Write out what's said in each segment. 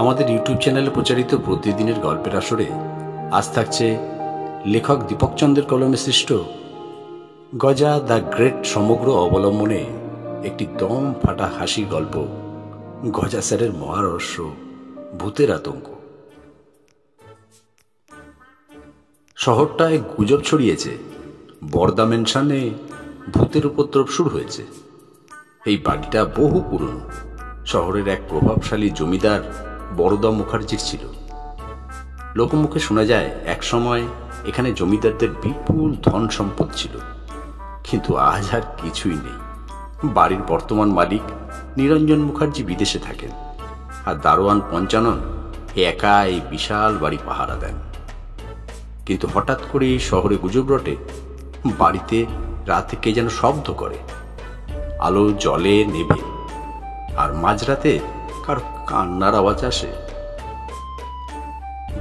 আমাদের ইউটিউব চ্যানেলে প্রচারিত প্রতিদিনের গল্পের আসরে আজ থাকছে লেখক দীপক চন্দ্রের কলমে সৃষ্ট গজা দ্য গ্রেট সমগ্র অবলম্বনে একটি দম ফাটা হাসির গল্প, গজা স্যারের মহারহস্য, ভূতের আতঙ্ক। শহরটায় গুজব ছড়িয়েছে বরদা মেনশনে ভূতের উপদ্রব শুরু হয়েছে। এই বাড়িটা বহু পুরনো, শহরের এক প্রভাবশালী জমিদার বরদা মুখার্জির ছিল। লোকমুখে শোনা যায় এক সময় এখানে জমিদারদের বিপুল ধন সম্পদ ছিল, কিন্তু আজ আর কিছুই নেই। বাড়ির বর্তমান মালিক নিরঞ্জন মুখার্জি বিদেশে থাকেন, আর দারোয়ান পঞ্চানন একা এই বিশাল বাড়ি পাহারা দেন। কিন্তু হঠাৎ করে শহরে গুজব রটে বাড়িতে রাতে কে যেন শব্দ করে, আলো জলে নেভে, আর মাঝরাতে কার কান্নার আওয়াজ আসে।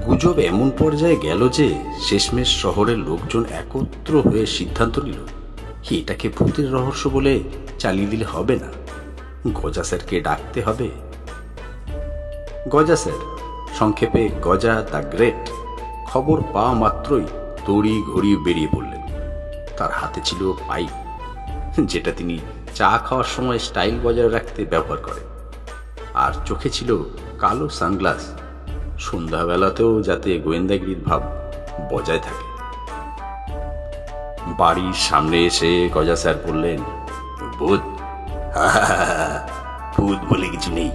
গুজব এমন পর্যায়ে গেল যে শেষমেশ শহরের লোকজন একত্র হয়ে সিদ্ধান্ত নিল এটাকে ভূতের রহস্য বলে চালিয়ে দিলে হবে না, গজা স্যারকে ডাকতে হবে। গজা স্যার, সংক্ষেপে গজা দ্য গ্রেট, খবর পাওয়া মাত্রই তড়ি ঘড়ি বেরিয়ে পড়লেন। তার হাতে ছিল পাইপ, যেটা তিনি চা খাওয়ার সময় স্টাইল বজায় রাখতে ব্যবহার করেন, আর চোখে ছিল কালো সানগ্লাস, সন্ধ্যাবেলাতেও যাতে গোয়েন্দাগিরির ভাব বজায় থাকে। বাড়ির সামনে এসে গজা স্যার বললেন, ভূত? ভূত বলে কিছু নেই,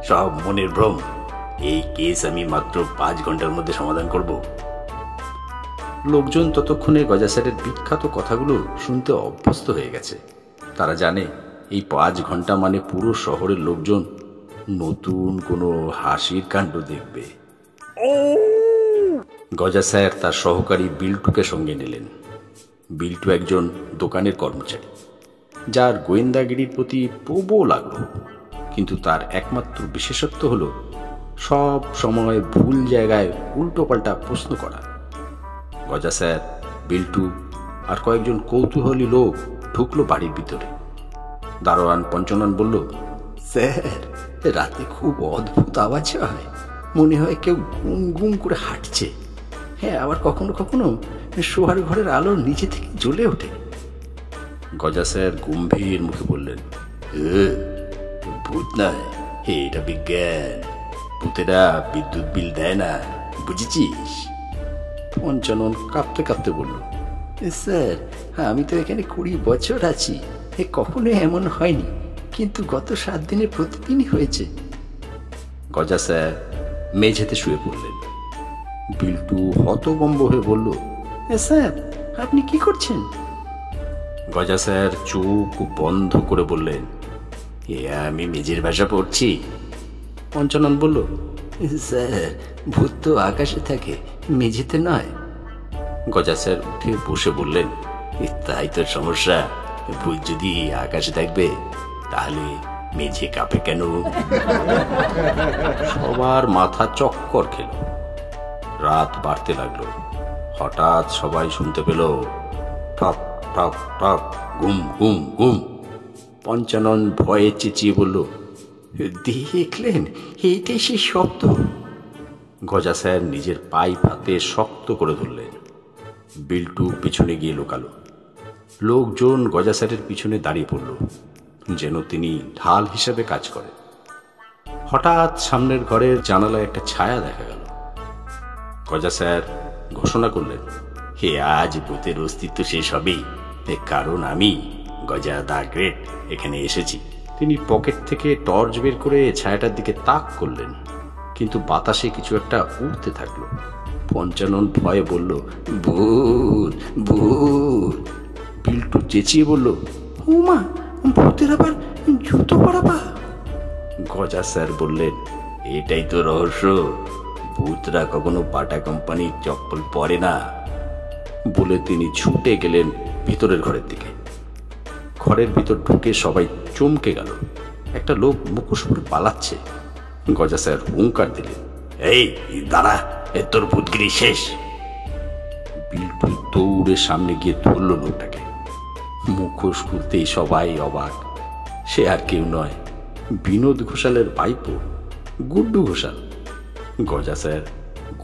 সব মনের ভ্রম। এই কেস আমি মাত্র 5 ঘন্টার মধ্যে সমাধান করব। লোকজন ততক্ষণে গজা স্যারের বিখ্যাত কথাগুলো শুনতে অভ্যস্ত হয়ে গেছে। তারা জানে এই 5 ঘন্টা মানে পুরো শহরের লোকজন নতুন কোনো হাসির কাণ্ড দেখবে। গজা স্যার তার সহকারী বিল্টুকে সঙ্গে নিলেন। বিল্টু একজন দোকানের কর্মচারী, যার গোয়েন্দাগিরির প্রতি প্রবল আগ্রহ, কিন্তু তার একমাত্র বিশেষত্ব হলো সব সময় ভুল জায়গায় উল্টোপাল্টা প্রশ্ন করা। গজা স্যার, বিল্টু আর কয়েকজন কৌতূহলী লোক ঢুকলো বাড়ির ভিতরে। দারোয়ান পঞ্চানন বলল, স্যার, রাতে খুব অদ্ভুত আওয়াজ হয়, মনে হয় কেউ গুম গুম করে হাঁটছে। হ্যাঁ, আবার কখনো কখনো শোয়ার ঘরের আলো নিচে থেকে জ্বলে ওঠে। গজা স্যার গম্ভীর মুখে বললেন, ভূত নয়, এটা বিজ্ঞান। ভূতেরা বিদ্যুৎ বিল দেয় না, বুঝেছিস? পঞ্চানন কাঁপতে কাঁপতে বলল, স্যার, আমি তো এখানে 20 বছর আছি, কখনো এমন হয়নি, কিন্তু গত 7 দিনে প্রতিদিনই হয়েছে। গজা স্যার মেঝেতে শুয়ে পড়লেন। বিল্টু হতভম্ব হয়ে বলল, স্যার, আপনি কি করছেন? গজা স্যার চোখ বন্ধ করে বললেন, আমি মেঝের ভাষা পড়ছি। পঞ্চানন বলল, স্যার, ভূত তো আকাশে থাকে, মেঝেতে নয়। গজা স্যার উঠে বসে বললেন, তাই তোর সমস্যা। ভূত যদি আকাশে থাকবে তাহলে মেঝে কাঁপে কেন? সবার মাথা চক্কর খেল। রাত বাড়তে লাগলো। হঠাৎ সবাই শুনতে পেল ঠক ঠক ঠক, গুম গুম গুম। পঞ্চানন ভয়ে চেঁচিয়ে বলল, দেখলেন, এইটাই সেই শব্দ। গজা স্যার নিজের পাইপ হাতে শক্ত করে ধরলেন। বিল্টু পিছনে গিয়ে লুকালো। লোকজন গজা স্যারের পিছনে দাঁড়িয়ে পড়ল, যেন তিনি ঢাল হিসেবে কাজ করেন। হঠাৎ সামনের ঘরের জানালায় একটা ছায়া দেখা গেল। গজা স্যার ঘোষণা করলেন, আজ ভূতের অস্তিত্ব শেষ হবেই, কারণ আমি গজা দ্য গ্রেট এখানে এসেছি। তিনি পকেট থেকে টর্চ বের করে ছায়াটার দিকে তাক করলেন, কিন্তু বাতাসে কিছু একটা উড়তে থাকলো। পঞ্চানন ভয়ে বলল, ভূত ভূত। বিল্টু চেঁচিয়ে বলল, উমা, ভূতের আবার জুতো পরা পা। গজা স্যার বললেন, এটাই তো রহস্য, ভূতরা কখনো বাটা কোম্পানির চপ্পল পরে না। বলে তিনি ছুটে গেলেন ভিতরের ঘরের দিকে। ঘরের ভিতর ঢুকে সবাই চমকে গেল। একটা লোক মুখোশ পরে পালাচ্ছে। গজা স্যার হুঙ্কার দিলেন, এই দাঁড়া, তোর ভূতগিরি শেষ। বিল্টু দৌড়ে সামনে গিয়ে ধরল লোকটাকে। মুখোশ খুলতেই সবাই অবাক। সে আর কেউ নয়, বিনোদ ঘোষালের ভাইপো গুড্ডু ঘোষাল। গজা স্যার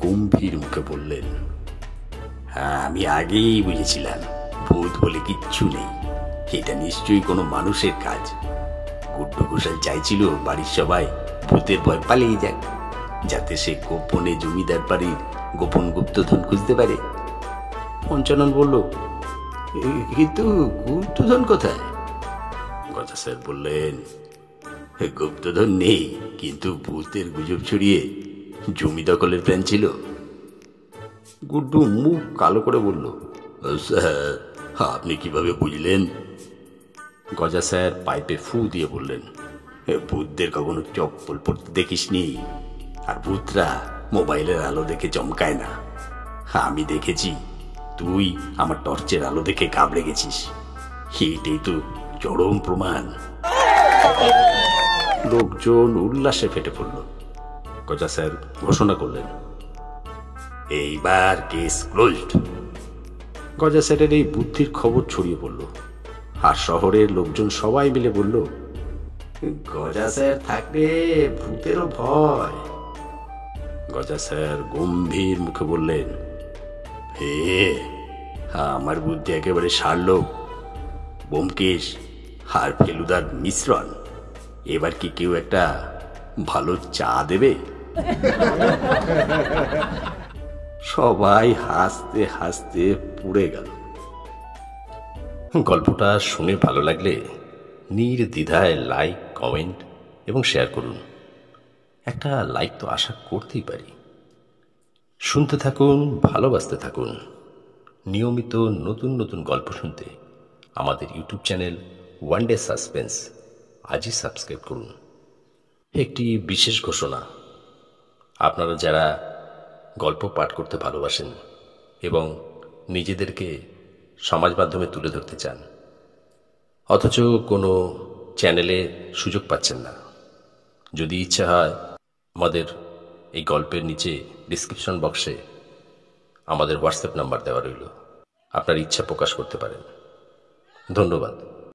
গম্ভীর মুখে বললেন, হ্যাঁ, আমি আগেই বুঝেছিলাম ভূত বলে কিচ্ছু নেই। এটা নিশ্চয়ই কোনো মানুষের কাজ। গুড্ডু ঘোষাল চাইছিল বাড়ির সবাই ভূতের ভয় পালিয়ে যাক, যাতে সে গোপনে জমিদার বাড়ির গোপন গুপ্তধন খুঁজতে পারে। পঞ্চানন বলল, কিন্তু গুপ্তধন কোথায়? গজা স্যার বললেন, গুপ্তধন নেই, কিন্তু ভূতের গুজব ছড়িয়ে জমি দখলের প্ল্যান ছিল। গুড্ডু মুখ কালো করে বলল, স্যার, আপনি কিভাবে বুঝলেন? গজা স্যার পাইপে ফু দিয়ে বললেন, ভূতদের কখনো চপ্পল পড়তে দেখিসনি? আর ভূতরা মোবাইলের আলো দেখে চমকায় না। আমি দেখেছি, তুই আমার টর্চের আলো দেখে ঘাবড়ে গেছিস। এটাই তো চরম প্রমাণ। লোকজন উল্লাসে ফেটে পড়ল। গজা স্যার ঘোষণা করলেন, এইবার কেস ক্লোজড। গজা স্যারের এই বুদ্ধির খবর ছড়িয়ে পড়ল, আর শহরের লোকজন সবাই মিলে বলল, গজা স্যার থাকলে ভূতেরও ভয়। গজা স্যার গম্ভীর মুখে বললেন, হে, আমার বুদ্ধি একেবারে সারল। ব্যোমকেশ আর ফেলুদার মিশ্রণ। এবার কি কেউ একটা ভালো চা দেবে? সবাই হাসতে হাসতে পুড়ে গেল। গল্পটা শুনে ভালো লাগলে নির্দ্বিধায় লাইক, কমেন্ট এবং শেয়ার করুন। একটা লাইক তো আশা করতেই পারি। শুনতে থাকুন, ভালোবাসতে থাকুন। নিয়মিত নতুন নতুন গল্প শুনতে আমাদের YouTube channel one day suspense আজই সাবস্ক্রাইব করুন। একটি বিশেষ ঘোষণা, আপনারা যারা গল্প পাঠ করতে ভালোবাসেন এবং নিজেদেরকে সমাজ মাধ্যমে তুলে ধরতে চান, অথচ কোনো চ্যানেলে সুযোগ পাচ্ছেন না, যদি ইচ্ছা হয়, আমাদের এই গল্পের নিচে ডিসক্রিপশন বক্সে আমাদের হোয়াটসঅ্যাপ নাম্বার দেওয়া রইল। আপনার ইচ্ছা প্রকাশ করতে পারেন। ধন্যবাদ।